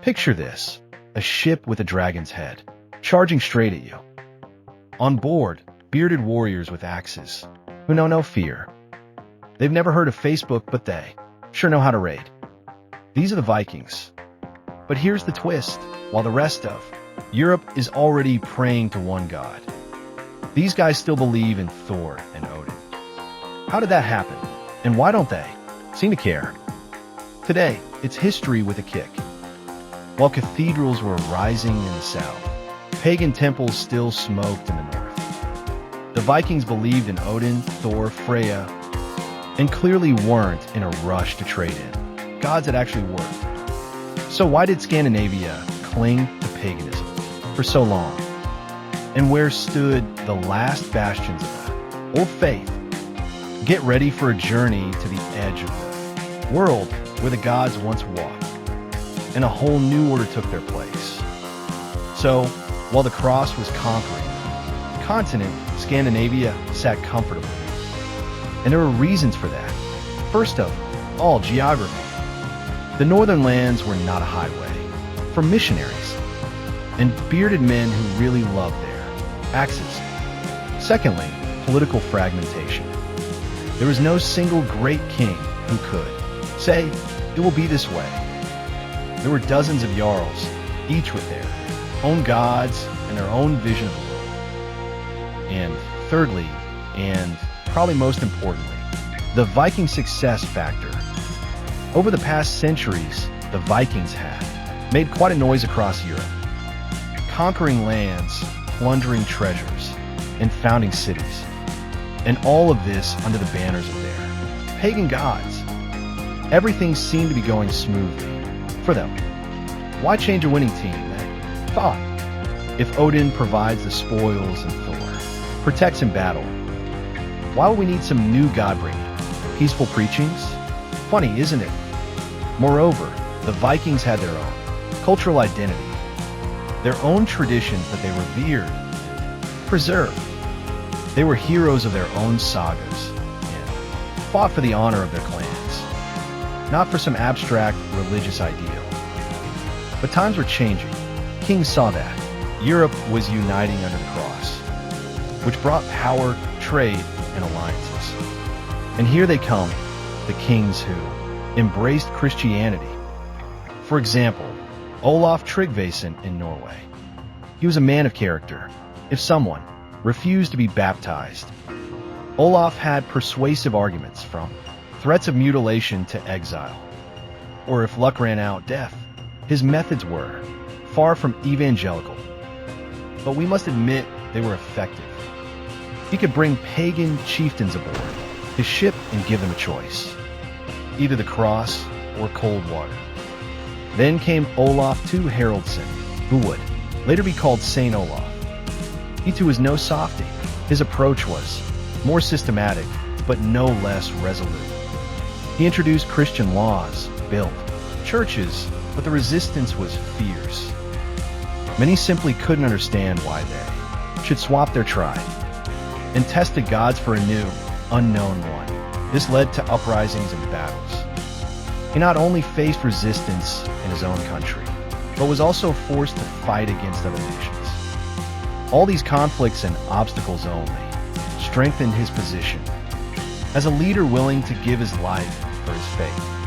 Picture this, a ship with a dragon's head, charging straight at you. On board, bearded warriors with axes, who know no fear. They've never heard of Facebook, but they sure know how to raid. These are the Vikings. But here's the twist. While the rest of Europe is already praying to one god, these guys still believe in Thor and Odin. How did that happen? And why don't they seem to care? Today, it's history with a kick. While cathedrals were rising in the south, pagan temples still smoked in the north. The Vikings believed in Odin, Thor, Freya, and clearly weren't in a rush to trade in gods that actually worked. So why did Scandinavia cling to paganism for so long? And where stood the last bastions of the old faith? Get ready for a journey to the edge of the world where the gods once walked, and a whole new order took their place. So, while the cross was conquering, the continent, Scandinavia, sat comfortably. And there were reasons for that. First of all, geography. The northern lands were not a highway for missionaries and bearded men who really loved their axes. Secondly, political fragmentation. There was no single great king who could say, it will be this way. There were dozens of jarls, each with their own gods and their own vision of the world. And thirdly, and probably most importantly, the Viking success factor. Over the past centuries, the Vikings had made quite a noise across Europe, conquering lands, plundering treasures, and founding cities. And all of this under the banners of their pagan gods. Everything seemed to be going smoothly for them. Why change a winning team, they thought? If Odin provides the spoils and Thor protects in battle, why would we need some new god bringing? Peaceful preachings? Funny, isn't it? Moreover, the Vikings had their own cultural identity, their own traditions that they revered, preserved. They were heroes of their own sagas and fought for the honor of their clans, not for some abstract religious ideal. But times were changing. Kings saw that. Europe was uniting under the cross, which brought power, trade, and alliances. And here they come, the kings who embraced Christianity. For example, Olaf Tryggvason in Norway. He was a man of character. If someone refused to be baptized, Olaf had persuasive arguments, from threats of mutilation to exile, or if luck ran out, death. His methods were far from evangelical, but we must admit they were effective. He could bring pagan chieftains aboard his ship and give them a choice, either the cross or cold water. Then came Olaf II Haraldsson, who would later be called Saint Olaf. He too was no softy. His approach was more systematic, but no less resolute. He introduced Christian laws, built churches, but the resistance was fierce. Many simply couldn't understand why they should swap their tribe, and tested gods for a new, unknown one. This led to uprisings and battles. He not only faced resistance in his own country, but was also forced to fight against other nations. All these conflicts and obstacles only strengthened his position as a leader willing to give his life for his faith.